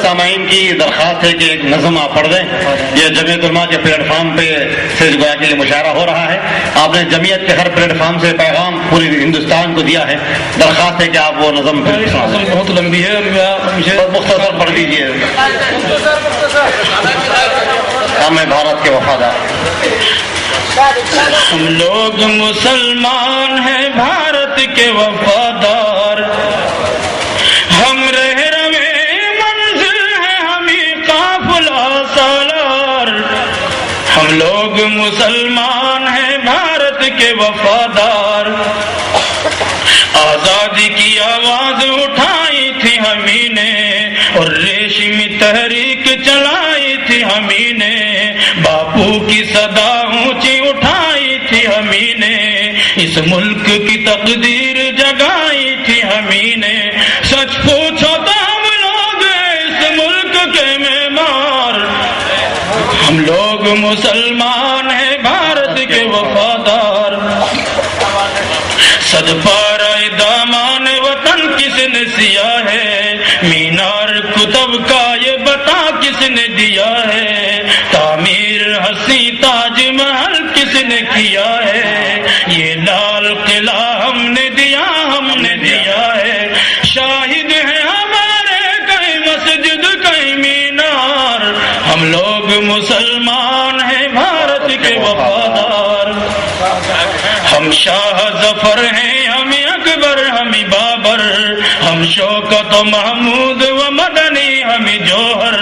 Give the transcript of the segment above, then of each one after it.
سامعین کی درخواست ہے کہ ایک نظم آپ پڑھ دیں. یہ جمعیت علماء کے پلیٹ فارم پہ سے گویا کے لیے مشاعرہ ہو رہا ہے. آپ نے جمعیت کے ہر پلیٹ فارم سے پیغام پوری ہندوستان کو دیا ہے. درخواست ہے کہ آپ وہ نظم بہت لمبی ہے, مجھے مختصر پڑھ دیجیے. ہم ہیں بھارت کے وفادار. ہم لوگ مسلمان ہیں بھارت کے وفادار, ہم رہ روے منزل ہیں ہمیں قافلہ سالار. ہم لوگ مسلمان ہیں بھارت کے وفادار, آزادی کی آواز اٹھائی تھی ہمیں نے اور ریشمی تحریک چلائی تھی ہمیں نے. باپو کی صدا اونچی اٹھائی تھی ہمیں نے, اس ملک کی تقدیر جگائی تھی ہمیں نے. سچ پوچھو تو ہم لوگ اس ملک کے معمار, ہم لوگ مسلمان ہیں بھارت کے وفادار. صد پارہ دامان وطن کس نے سیا ہے, مینار کتب کا یہ بتا کس نے دیا ہے. تعمیر حسین تاج محل کس نے کیا ہے, یہ لال قلعہ ہم نے دیا ہے. شاہد ہیں ہمارے کئی مسجد کئی مینار, ہم لوگ مسلمان ہیں بھارت کے وفادار. ہم شاہ ظفر ہیں ہمیں اکبر ہمیں بابر, ہم شوکت و محمود و مدنی ہمیں جوہر.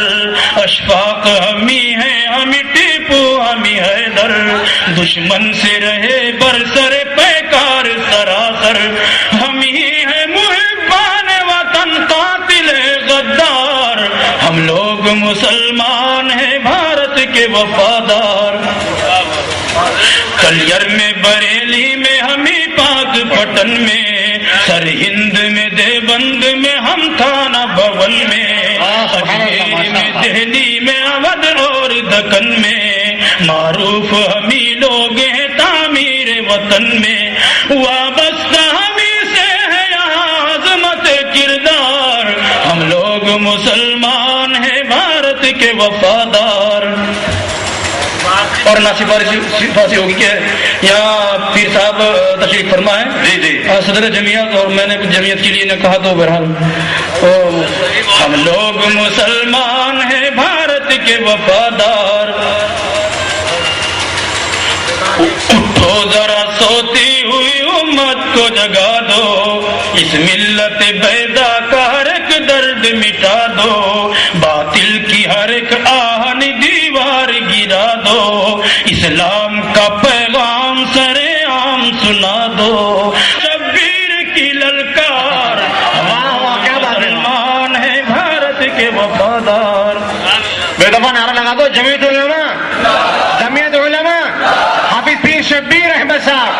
اشفاق ہمیں ہیں ہمیں ٹیپو ہمیں حیدر, دشمن سے رہے برسر پیکار سراسر. ہم ہی ہیں محبان وطن قاتل غدار, ہم لوگ مسلمان ہیں بھارت کے وفادار. کلیئر میں بریلی میں ہمیں پاک پٹن میں, سر ہند میں دیوبند میں ہم تھانہ بھون میں, اجمیر میں دہلی میں اودھ اور دکن میں, معروف ہمیں لوگ ہیں تعمیر وطن میں. وابستہ ہمیں سے ہے یہاں عظمت کردار, ہم لوگ مسلمان ہیں بھارت کے وفادار. اور نہ سفارشی ہوگی کہ یہاں پیر صاحب تشریف فرما ہے. جی جی صدر جمعیت, اور میں نے جمعیت کے لیے نے کہا تو بہرحال ہم لوگ مسلمان ہیں بھارت کے وفادار. اٹھو ذرا سوتی ہوئی امت کو جگا دو, اس ملت بیدا کا ہر ایک درد مٹا دو. باطل کی ہر ایک آہن دیوار گرا دو, اسلام کا پیغام سرے عام سنا دو. شبیر کی للکار, مسلمان ہے بھارت کے وفادار. بے دفعہ نعرہ لگا دو, جمعیت علماء حافظ پیر شبیر احمد صاحب,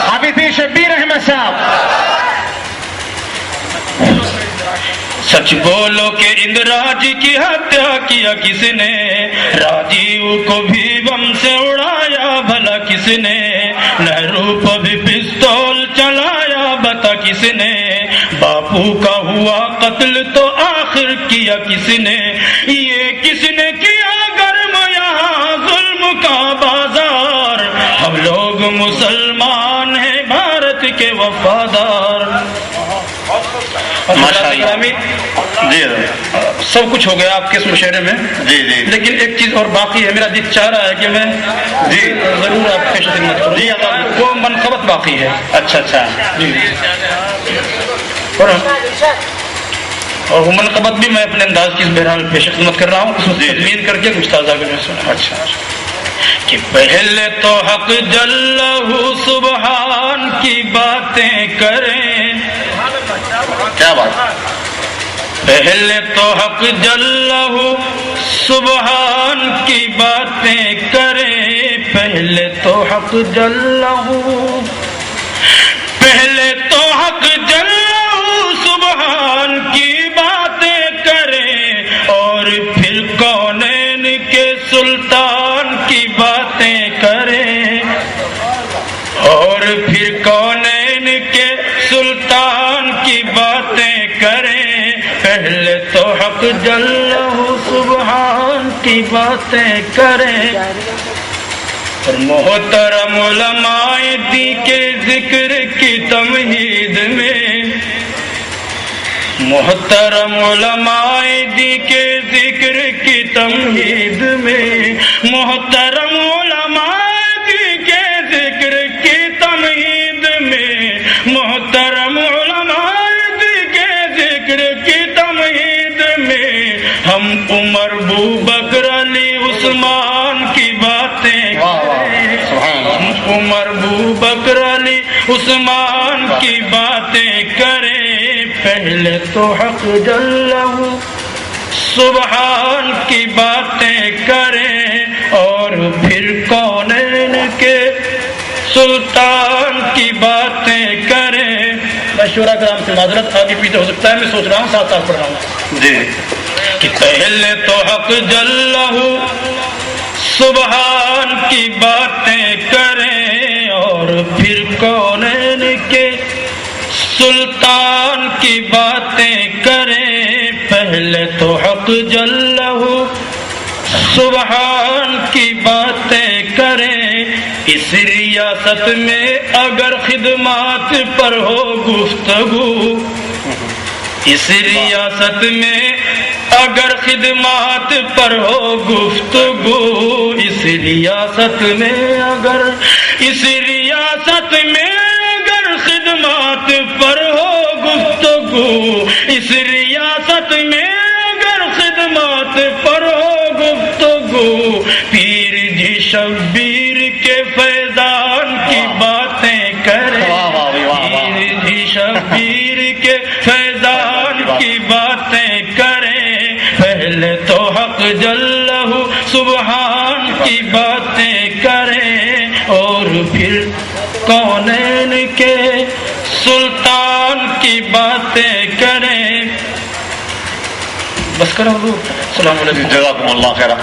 حافظ پیر شبیر احمد صاحب. سچ بولو کہ اندراج کی ہتیا کیا کس نے, راجیو کو بھی بم سے اڑایا بھلا کس نے, نہرو پر بھی پستول چلایا بتا کس نے, باپو کا ہوا قتل تو آخر کیا کس نے, یہ کس نے کیا گرم یہاں ظلم کا بازار, ہم لوگ مسلمان ہیں بھارت کے وفادار. جی سب کچھ ہو گیا آپ کے اس مشاعرے میں. جی جی لیکن ایک چیز اور باقی ہے, میرا دل چاہ رہا ہے کہ میں جی ضرور آپ پیش خدمت کروں. جی وہ منقبت باقی ہے. اچھا اچھا جی, اور وہ منقبت بھی میں اپنے انداز کی بہرحال پیش خدمت کر رہا ہوں, اس میں تدوین کر کے کچھ تازہ کرنے سنا. اچھا کہ پہلے تو حق جلہ سبحان کی باتیں کریں, کیا بات, پہلے تو حق جلہ سبحان کی باتیں کریں, پہلے تو حق جلہ, پہلے تو حق جلہ سبحان کی باتیں کریں, اور پھر کونین کے سلطان کی باتیں کریں, اور پھر کونین کے سلطان کی باتیں کریں, پہلے تو حق جل سبحان کی باتیں کریں، اور محترم علماء دی کے ذکر کی تمہید میں، محترم علماء دی کے ذکر کی تمہید میں، محترم علماء دی کے ذکر کی تمہید میں، محترم علماء دی کے ذکر کی تمہید میں، ہم عمر ابو بکر علی عثمان کی باتیں کریں، ہم عمر ابو بکر علی عثمان کی باتیں کریں، پہلے تو حق جل سبحان کی باتیں کریں، اور پھر کونین کے سلطان کی باتیں کریں۔ میں شورا کرام سے معذرت، آگے پیچھے ہو سکتا ہے، میں سوچ رہا ہوں ساتھ ساتھ پڑھ رہا ہوں جی کہ پہلے تو حق جل سبحان کی باتیں کریں، اور پھر کونین کے سلطان کی باتیں کریں، پہلے تو حق جل سبحان کی باتیں کریں۔ اس ریاست میں اگر خدمات پر ہو گفتگو، اس ریاست میں اگر خدمات پر ہو گفتگو، اس ریاست میں اگر، اس ریاست میں اگر خدمات پر ہو گفتگو، اس ریاست میں اگر خدمات پر ہو گفتگو، پیر جی شبیر کے فیضان کی باتیں کریں، پیر جی شبیر کے فیضان کی باتیں کریں، پہلے تو حق جل سبحان کی باتیں کریں، اور پھر کونین کے سلطان کی باتیں کریں۔ بس کرو حضور، السلام علیکم، جزاکم اللہ خیرہ۔